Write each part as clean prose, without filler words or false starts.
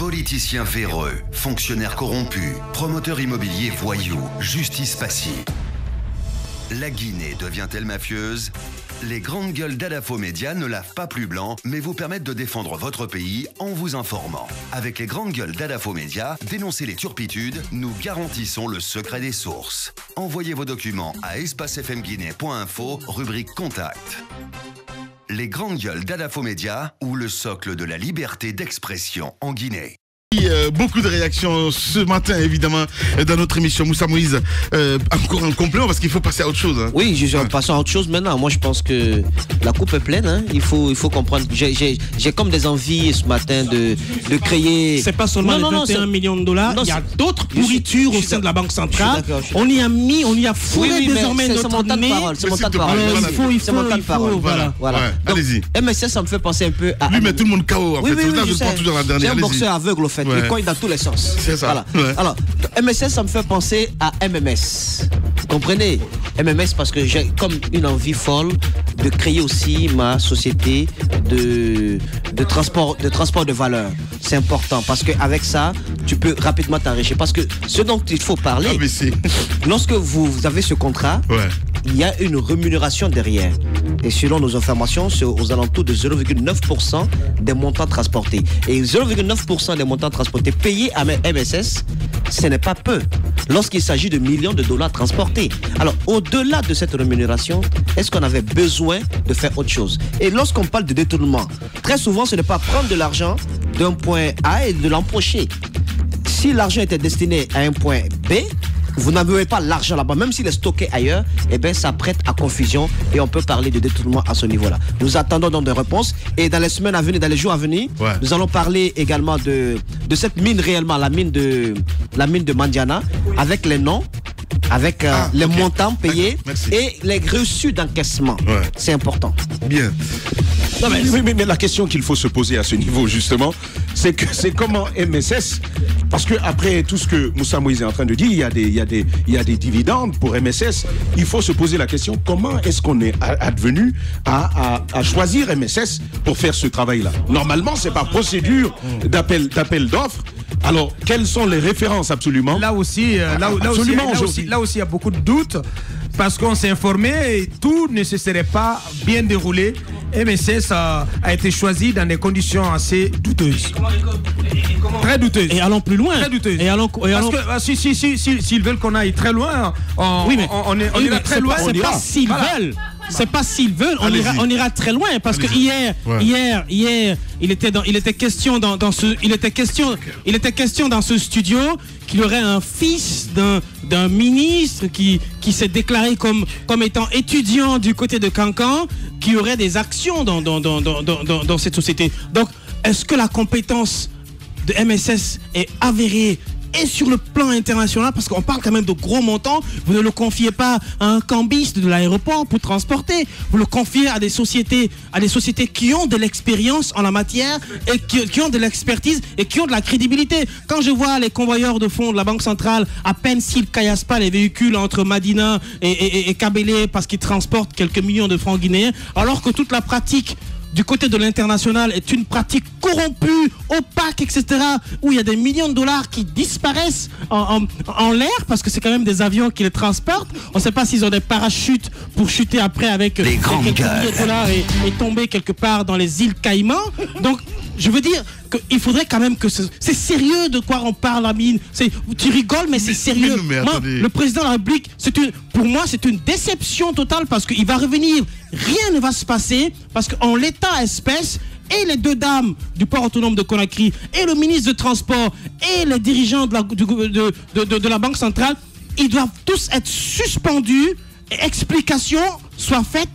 Politiciens véreux, fonctionnaires corrompus, promoteurs immobiliers voyous, justice passive. La Guinée devient-elle mafieuse? Les grandes gueules d'Adafo Média ne lavent pas plus blanc, mais vous permettent de défendre votre pays en vous informant. Avec les grandes gueules d'Adafo Média, dénoncez les turpitudes, nous garantissons le secret des sources. Envoyez vos documents à espacefmguinée.info, rubrique Contact. Les grandes gueules d'Adafo Média ou le socle de la liberté d'expression en Guinée. Beaucoup de réactions ce matin, évidemment, dans notre émission. Moussa Moïse, encore un complément parce qu'il faut passer à autre chose. Hein. Oui, passons à autre chose maintenant. Moi, je pense que la coupe est pleine. Hein. Il faut comprendre. J'ai comme des envies ce matin de créer. C'est pas seulement les 21 millions de dollars. Il y a d'autres pourritures au sein de la Banque centrale. On y a fourré désormais notre nez. C'est mon tas de parole. C'est mon tas de parole. Voilà. Allez-y. MSS, ça me fait penser un peu à. Lui, met tout le monde KO. En fait. Je toujours la dernière. C'est un boxeur aveugle, au fait. Il cogne dans tous les sens. C'est ça. Voilà. Ouais. Alors, MSS, ça me fait penser à MMS. Vous comprenez? MMS parce que j'ai comme une envie folle de créer aussi ma société de transport de valeur. C'est important parce qu'avec ça, tu peux rapidement t'enrichir. Parce que ce dont il faut parler, lorsque vous avez ce contrat, il y a une rémunération derrière. Et selon nos informations, c'est aux alentours de 0,9% des montants transportés. Et 0,9% des montants transportés payés à MSS, ce n'est pas peu lorsqu'il s'agit de millions de dollars transportés. Alors, au-delà de cette rémunération, est-ce qu'on avait besoin de faire autre chose? Et lorsqu'on parle de détournement, très souvent, ce n'est pas prendre de l'argent d'un point A et de l'empocher. Si l'argent était destiné à un point B, vous n'avez pas l'argent là-bas, même s'il est stocké ailleurs, eh bien, ça prête à confusion et on peut parler de détournement à ce niveau-là. Nous attendons donc des réponses et dans les semaines à venir, dans les jours à venir, nous allons parler également de cette mine réellement, la mine de Mandiana, avec les noms, avec les montants payés et les reçus d'encaissement. C'est important. Bien. Non, mais la question qu'il faut se poser à ce niveau, justement, c'est comment MSS, parce que après tout ce que Moussa Moïse est en train de dire, il y a des dividendes pour MSS. Il faut se poser la question, comment est-ce qu'on est advenu à choisir MSS pour faire ce travail-là? Normalement, c'est par procédure d'appel d'offres. Alors, quelles sont les références absolument? Là aussi, il y a beaucoup de doutes parce qu'on s'est informé et tout ne se serait pas bien déroulé. MSS a été choisi dans des conditions assez douteuses. Très douteuses. Et allons plus loin. Très douteuses. Parce que s'ils veulent qu'on aille très loin, on ira très loin. C'est pas s'ils veulent. C'est pas s'ils veulent, on ira très loin parce que hier, il était question dans ce studio qu'il y aurait un fils d'un ministre qui s'est déclaré comme étant étudiant du côté de Cancan, qui aurait des actions dans cette société. Donc, est-ce que la compétence de MSS est avérée? Et sur le plan international, parce qu'on parle quand même de gros montants, vous ne le confiez pas à un cambiste de l'aéroport pour transporter, vous le confiez à des sociétés qui ont de l'expérience en la matière et qui ont de l'expertise et qui ont de la crédibilité. Quand je vois les convoyeurs de fonds de la Banque centrale, à peine s'ils caillassent pas les véhicules entre Madina et Kabélé parce qu'ils transportent quelques millions de francs guinéens, alors que toute la pratique du côté de l'international est une pratique corrompue, opaque, etc., où il y a des millions de dollars qui disparaissent en l'air, parce que c'est quand même des avions qui les transportent. On ne sait pas s'ils ont des parachutes pour chuter après avec quelques millions de dollars et tomber quelque part dans les îles Caïmans. Donc, je veux dire qu'il faudrait quand même que c'est sérieux de quoi on parle, Amine. Tu rigoles, mais c'est sérieux. Moi, le président de la République, pour moi, c'est une déception totale parce qu'il va revenir, rien ne va se passer parce qu'en l'état espèce, et les deux dames du port autonome de Conakry, et le ministre de Transport, et les dirigeants de la Banque centrale, ils doivent tous être suspendus et explications soient faites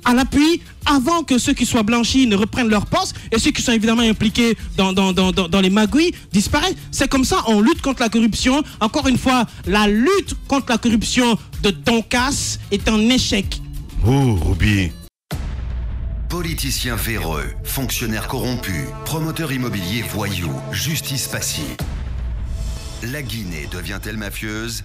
à l'appui avant que ceux qui soient blanchis ne reprennent leur poste et ceux qui sont évidemment impliqués dans les magouilles disparaissent. C'est comme ça, on lutte contre la corruption. Encore une fois, la lutte contre la corruption de Doncas est un échec. Oh, Ruby. Politiciens véreux, fonctionnaires corrompus, promoteurs immobiliers voyous, justice passive. La Guinée devient-elle mafieuse?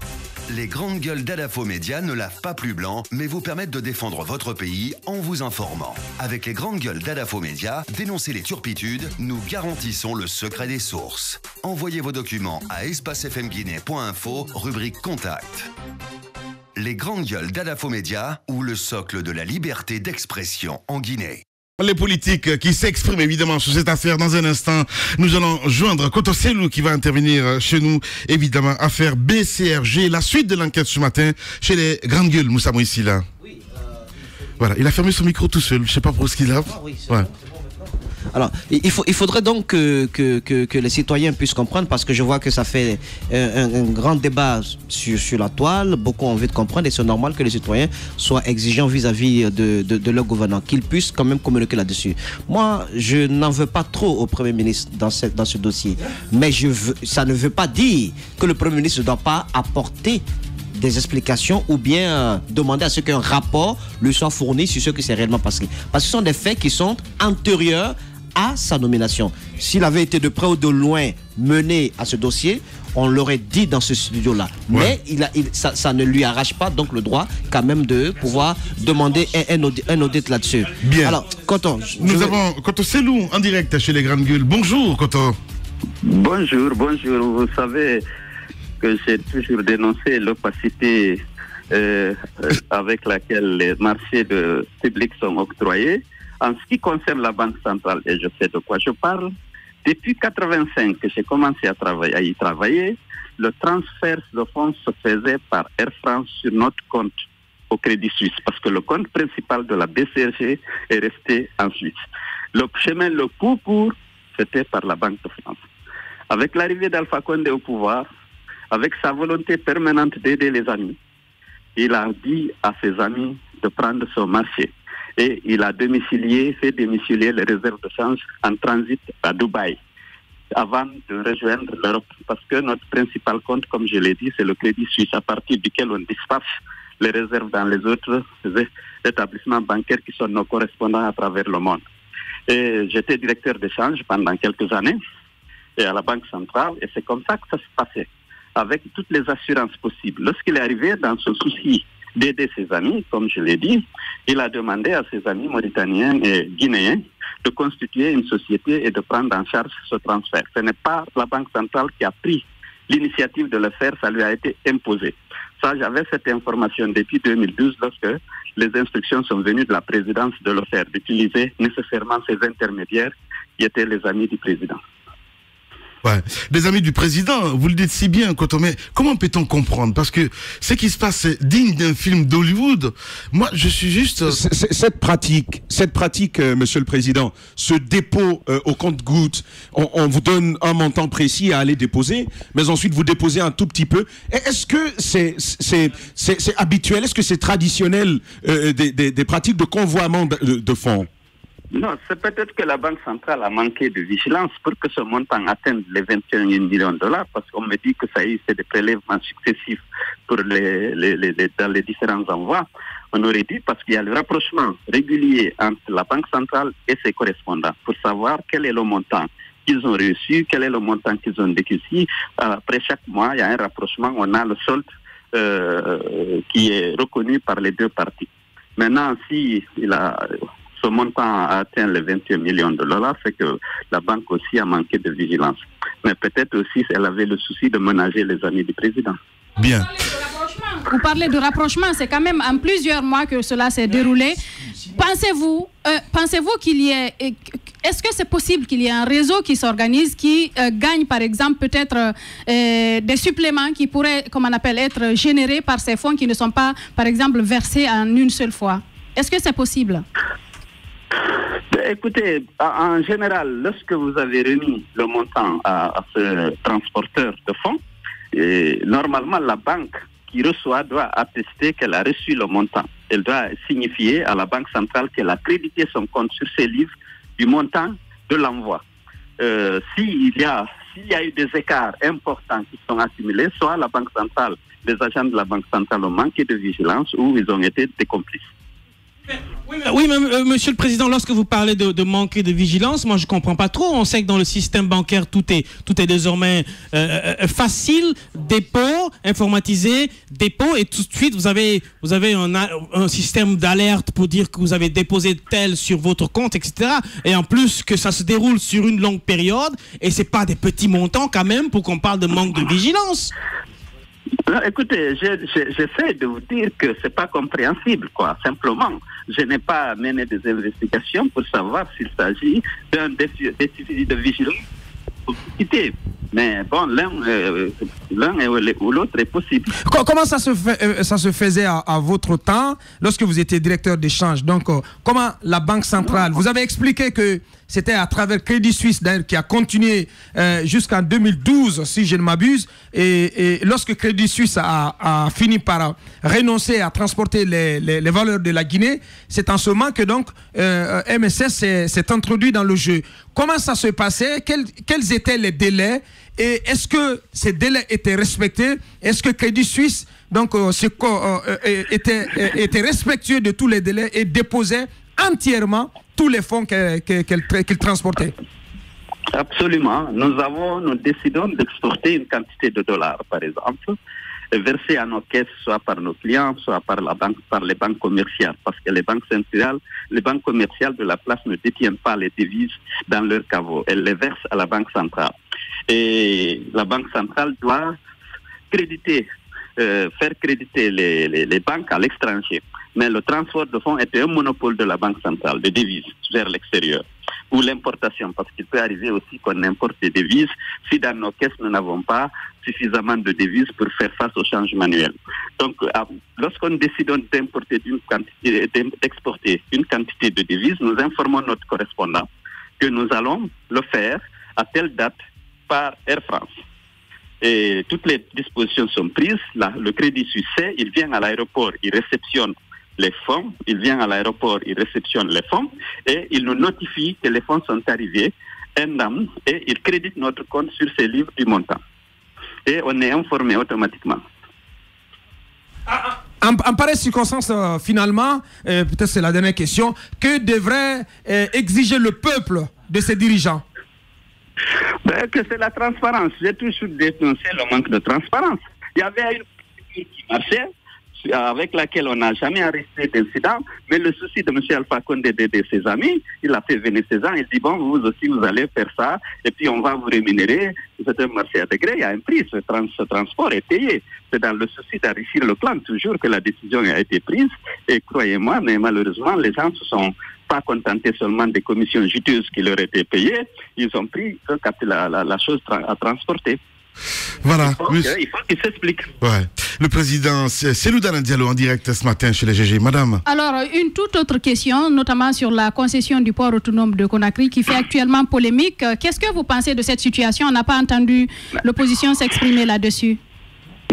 Les grandes gueules d'Adafo Média ne lavent pas plus blanc, mais vous permettent de défendre votre pays en vous informant. Avec les grandes gueules d'Adafo Média, dénoncez les turpitudes, nous garantissons le secret des sources. Envoyez vos documents à espacefmguinée.info, rubrique Contact. Les grandes gueules d'Adafo Média, ou le socle de la liberté d'expression en Guinée. Les politiques qui s'expriment évidemment sur cette affaire. Dans un instant, nous allons joindre Koto Selou qui va intervenir chez nous, évidemment, affaire BCRG, la suite de l'enquête ce matin chez les grandes gueules. Moussa Moïsi là. Oui, voilà, il a fermé son micro tout seul, je sais pas pour ce qu'il a. Ah, oui, ouais. Alors, il faudrait donc que les citoyens puissent comprendre, parce que je vois que ça fait un grand débat sur la toile. Beaucoup ont envie de comprendre et c'est normal que les citoyens soient exigeants vis-à-vis de leur gouvernant, qu'ils puissent quand même communiquer là-dessus. Moi, je n'en veux pas trop au Premier ministre dans ce dossier, mais ça ne veut pas dire que le Premier ministre ne doit pas apporter des explications ou bien demander à ce qu'un rapport lui soit fourni sur ce qui s'est réellement passé. Parce que ce sont des faits qui sont antérieurs à sa nomination. S'il avait été de près ou de loin mené à ce dossier, on l'aurait dit dans ce studio-là. Ouais. Mais ça ne lui arrache pas donc le droit quand même de pouvoir demander un audit là-dessus. Bien. Alors, Koto, nous avons Koto Selou en direct chez les grandes gueules. Bonjour, Koto. Bonjour. Vous savez que j'ai toujours dénoncé l'opacité avec laquelle les marchés publics sont octroyés. En ce qui concerne la Banque centrale, et je sais de quoi je parle, depuis 1985 que j'ai commencé à y travailler, le transfert de fonds se faisait par Air France sur notre compte au Crédit Suisse, parce que le compte principal de la BCRG est resté en Suisse. Le chemin le plus court, c'était par la Banque de France. Avec l'arrivée d'Alpha Condé au pouvoir, avec sa volonté permanente d'aider les amis, il a dit à ses amis de prendre son marché. Et il a fait domicilier les réserves de change en transit à Dubaï avant de rejoindre l'Europe. Parce que notre principal compte, comme je l'ai dit, c'est le Crédit Suisse, à partir duquel on dispatche les réserves dans les autres établissements bancaires qui sont nos correspondants à travers le monde. Et j'étais directeur d'échange pendant quelques années et à la Banque centrale, et c'est comme ça que ça se passait, avec toutes les assurances possibles. Lorsqu'il est arrivé dans ce souci d'aider ses amis, comme je l'ai dit, il a demandé à ses amis mauritaniens et guinéens de constituer une société et de prendre en charge ce transfert. Ce n'est pas la Banque centrale qui a pris l'initiative de le faire, ça lui a été imposé. Ça, j'avais cette information depuis 2012 lorsque les instructions sont venues de la présidence de le faire, d'utiliser nécessairement ces intermédiaires qui étaient les amis du président. Ouais. Les amis du président, vous le dites si bien, mais comment peut-on comprendre? Parce que ce qui se passe est digne d'un film d'Hollywood. Moi, je suis juste... Cette pratique, monsieur le président, ce dépôt au compte-gouttes, on vous donne un montant précis à aller déposer, mais ensuite vous déposez un tout petit peu. Est-ce que c'est habituel? Est-ce que c'est traditionnel des pratiques de convoiement de fonds? Non, c'est peut-être que la Banque centrale a manqué de vigilance pour que ce montant atteigne les 21 millions de dollars, parce qu'on me dit que ça y est, c'est des prélèvements successifs pour dans les différents envois. On aurait dit, parce qu'il y a le rapprochement régulier entre la Banque centrale et ses correspondants, pour savoir quel est le montant qu'ils ont reçu, quel est le montant qu'ils ont décaissé. Après chaque mois, il y a un rapprochement, on a le solde qui est reconnu par les deux parties. Maintenant, si ce montant a atteint les 21 millions de dollars, c'est que la banque aussi a manqué de vigilance. Mais peut-être aussi elle avait le souci de ménager les amis du président. Bien. Vous parlez de rapprochement, c'est quand même en plusieurs mois que cela s'est déroulé. Pensez-vous qu'il y ait... Est-ce que c'est possible qu'il y ait un réseau qui s'organise, qui gagne par exemple peut-être des suppléments qui pourraient, comme on appelle, être générés par ces fonds qui ne sont pas par exemple versés en une seule fois? Est-ce que c'est possible? Écoutez, en général, lorsque vous avez remis le montant à ce transporteur de fonds, normalement la banque qui reçoit doit attester qu'elle a reçu le montant. Elle doit signifier à la Banque centrale qu'elle a crédité son compte sur ses livres du montant de l'envoi. S'il y a eu des écarts importants qui sont accumulés, soit la Banque centrale, les agents de la Banque centrale ont manqué de vigilance ou ils ont été des complices. Oui, mais, Monsieur le Président, lorsque vous parlez de manquer de vigilance, moi je comprends pas trop. On sait que dans le système bancaire, tout est désormais facile, dépôt, informatisé, dépôt, et tout de suite vous avez un système d'alerte pour dire que vous avez déposé tel sur votre compte, etc. Et en plus que ça se déroule sur une longue période, et c'est pas des petits montants quand même pour qu'on parle de manque de vigilance. Non, écoutez, j'essaie de vous dire que c'est pas compréhensible, quoi. Simplement, je n'ai pas mené des investigations pour savoir s'il s'agit d'un déficit de vigilance ou d'équité. Mais bon, l'un ou l'autre est possible. Comment ça se faisait à votre temps, lorsque vous étiez directeur d'échange? Donc, comment la Banque centrale, vous avez expliqué que c'était à travers Crédit Suisse, d'ailleurs, qui a continué jusqu'en 2012, si je ne m'abuse. Et lorsque Crédit Suisse a fini par renoncer à transporter les valeurs de la Guinée, c'est en ce moment que donc MSS s'est introduit dans le jeu. Comment ça se passait? Quels étaient les délais? Et est-ce que ces délais étaient respectés? Est-ce que Crédit Suisse donc, était respectueux de tous les délais et déposait entièrement tous les fonds qu'il transportait? Absolument. Nous décidons d'exporter une quantité de dollars, par exemple, versés à nos caisses, soit par nos clients, soit par les banques commerciales, parce que les banques commerciales de la place ne détiennent pas les devises dans leur caveau. Elles les versent à la Banque centrale. Et la Banque centrale doit faire créditer les banques à l'étranger. Mais le transport de fonds était un monopole de la Banque centrale, des devises vers l'extérieur. Ou l'importation, parce qu'il peut arriver aussi qu'on importe des devises si dans nos caisses nous n'avons pas suffisamment de devises pour faire face au change manuel. Donc, lorsqu'on décide d'exporter une quantité de devises, nous informons notre correspondant que nous allons le faire à telle date par Air France. Et toutes les dispositions sont prises. Là, le Crédit Suisse, il vient à l'aéroport, il réceptionne les fonds, il vient à l'aéroport, il réceptionne les fonds et il nous notifie que les fonds sont arrivés et il crédite notre compte sur ses livres du montant. Et on est informé automatiquement. En pareille circonstance, finalement, peut-être c'est la dernière question, que devrait exiger le peuple de ses dirigeants? Que c'est la transparence. J'ai toujours dénoncé le manque de transparence. Il y avait une politique qui marchait, avec laquelle on n'a jamais arrêté d'incident, mais le souci de M. Alpha Condé d'aider ses amis, il a fait venir ses gens, il dit bon, vous aussi vous allez faire ça, et puis on va vous rémunérer, c'est un marché intégré, il y a un prix, ce transport est payé. C'est dans le souci d'enrichir le plan toujours que la décision a été prise, et croyez-moi, mais malheureusement, les gens se sont pas contentés seulement des commissions juteuses qui leur étaient payées, ils ont pris la chose à transporter. Voilà. Il faut qu'il s'explique. Ouais. Le président Cellou Dalein Diallo en direct ce matin chez les GG. Madame. Alors, une toute autre question, notamment sur la concession du port autonome de Conakry qui fait actuellement polémique. Qu'est-ce que vous pensez de cette situation? On n'a pas entendu l'opposition s'exprimer là-dessus.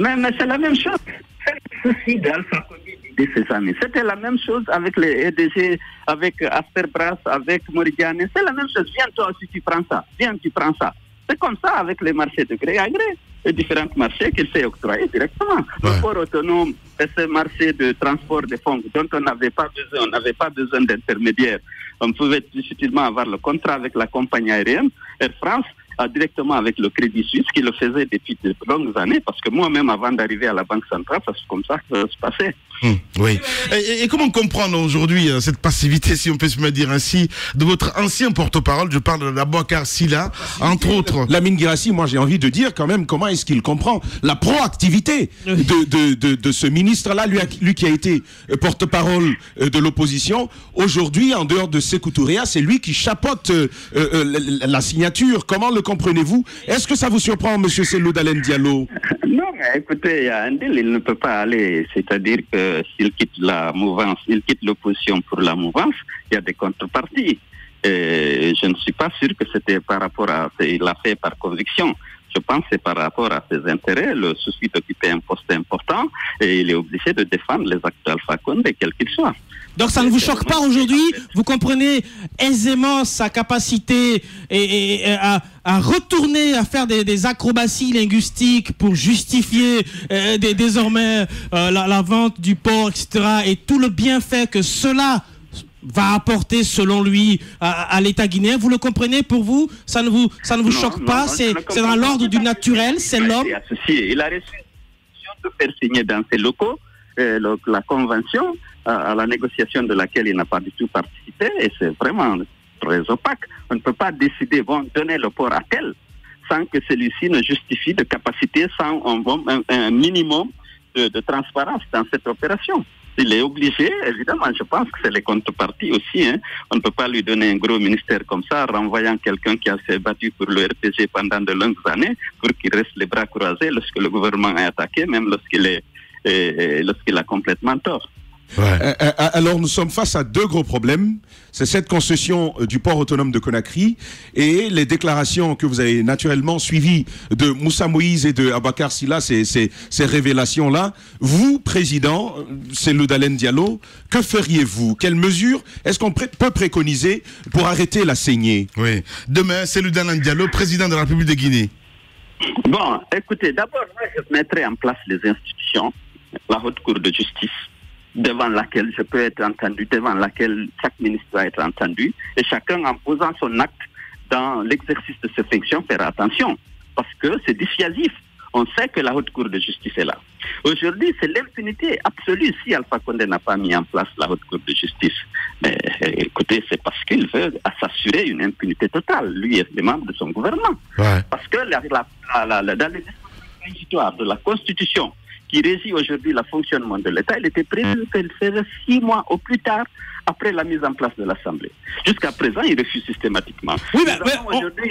Mais c'est la même chose. C'est le souci d'Alpha Condé de ses amis. C'était la même chose avec les EDG, avec Asperbras, avec Moridiane. C'est la même chose. Viens toi aussi, tu prends ça. Viens, tu prends ça. C'est comme ça avec les marchés de gré à gré, les différents marchés qu'il s'est octroyé directement. Ouais. Le port autonome et ce marché de transport des fonds dont on n'avait pas besoin d'intermédiaires. On pouvait difficilement avoir le contrat avec la compagnie aérienne, Air France, directement avec le Crédit Suisse, qui le faisait depuis de longues années, parce que moi-même, avant d'arriver à la Banque centrale, c'est comme ça que ça se passait. Oui. Et comment comprendre aujourd'hui cette passivité, si on peut se dire ainsi, de votre ancien porte-parole? Je parle de Boubacar Silla, entre autres. Lamine Guirassy, moi j'ai envie de dire quand même comment est-ce qu'il comprend la proactivité de ce ministre-là, lui qui a été porte-parole de l'opposition. Aujourd'hui, en dehors de Sékou Touréa, c'est lui qui chapeaute la signature. Comment le comprenez-vous? Est-ce que ça vous surprend, M. Cellou Dalein Diallo? Non, mais écoutez, il y a un deal, il ne peut pas aller, c'est-à-dire que s'il quitte la mouvance, il quitte l'opposition pour la mouvance, il y a des contreparties. Et je ne suis pas sûr que c'était par rapport à... Il l'a fait par conviction. Je pense que c'est par rapport à ses intérêts, le souci d'occuper un poste important, et il est obligé de défendre les actes d'Alpha Condé, quels qu'ils soient. Donc ça ne vous choque pas aujourd'hui? Vous comprenez aisément sa capacité à retourner, à faire des acrobaties linguistiques pour justifier désormais la vente du port, etc. Et tout le bienfait que cela va apporter selon lui à l'État guinéen. Vous le comprenez? Pour vous, ça ne vous choque pas? C'est dans l'ordre du naturel, c'est l'homme. Il a reçu une de faire signer dans ses locaux la convention à la négociation de laquelle il n'a pas du tout participé, et c'est vraiment très opaque. On ne peut pas décider, donner le port à tel, sans que celui-ci ne justifie de capacité, sans un minimum de transparence dans cette opération. Il est obligé, évidemment, je pense que c'est les contreparties aussi. On ne peut pas lui donner un gros ministère comme ça, renvoyant quelqu'un qui s'est battu pour le RPG pendant de longues années, pour qu'il reste les bras croisés lorsque le gouvernement est attaqué, même lorsqu'il a complètement tort. Ouais. Alors nous sommes face à deux gros problèmes. C'est cette concession du port autonome de Conakry et les déclarations que vous avez naturellement suivies de Moussa Moïse et de Abakar Silla, ces révélations-là. Vous, président, Cellou Dalein Diallo, que feriez-vous? Quelles mesures est-ce qu'on peut préconiser pour arrêter la saignée? Oui. Demain, Cellou Dalein Diallo, président de la République de Guinée. Bon, écoutez, d'abord, moi, je mettrai en place les institutions, la Haute Cour de justice, devant laquelle je peux être entendu, devant laquelle chaque ministre doit être entendu, et chacun en posant son acte dans l'exercice de ses fonctions, faire attention, parce que c'est dissuasif. On sait que la Haute Cour de justice est là. Aujourd'hui, c'est l'impunité absolue si Alpha Condé n'a pas mis en place la Haute Cour de justice. Mais écoutez, c'est parce qu'il veut s'assurer une impunité totale, lui et les membres de son gouvernement. Ouais. Parce que dans les dispositions de la Constitution, qui régit aujourd'hui le fonctionnement de l'État, il était prévu qu'elle serait 6 mois au plus tard après la mise en place de l'Assemblée. Jusqu'à présent, il refuse systématiquement. Oui, aujourd'hui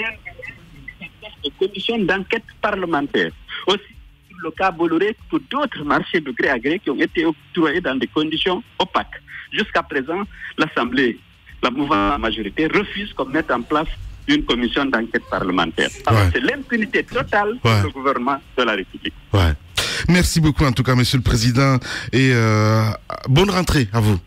une commission d'enquête parlementaire. Aussi, pour le cas Bolloré, pour d'autres marchés de gré à gré qui ont été octroyés dans des conditions opaques. Jusqu'à présent, l'Assemblée, la mouvance majorité, refuse qu'on mette en place une commission d'enquête parlementaire. Alors, c'est l'impunité totale pour le gouvernement de la République. Ouais. Merci beaucoup en tout cas, Monsieur le Président, et bonne rentrée à vous.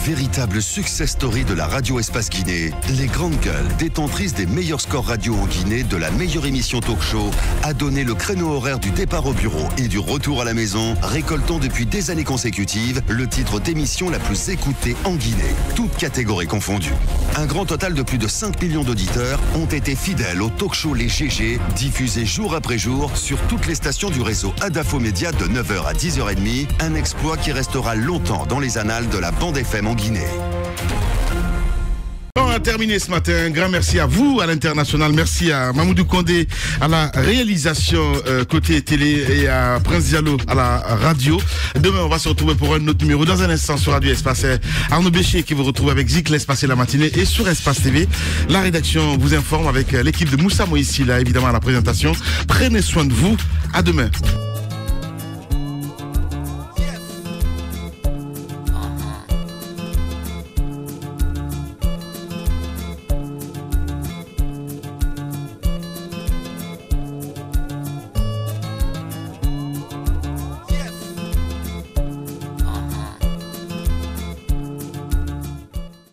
Véritable success story de la radio Espace Guinée, les grandes gueules, détentrices des meilleurs scores radio en Guinée, de la meilleure émission talk show, a donné le créneau horaire du départ au bureau et du retour à la maison, récoltant depuis des années consécutives le titre d'émission la plus écoutée en Guinée, toutes catégories confondues. Un grand total de plus de 5 millions d'auditeurs ont été fidèles au talk show Les GG, diffusé jour après jour sur toutes les stations du réseau Adafo Média de 9h à 10h30, un exploit qui restera longtemps dans les annales de la bande FM en Guinée. On a terminé ce matin. Un grand merci à vous à l'international. Merci à Mamoudou Condé à la réalisation côté télé et à Prince Diallo à la radio. Demain, on va se retrouver pour un autre numéro. Dans un instant sur Radio Espace, Arnaud Béchier qui vous retrouve avec Zik Laisse passer la matinée et sur Espace TV. La rédaction vous informe avec l'équipe de Moussa Moïse là, évidemment à la présentation. Prenez soin de vous. À demain.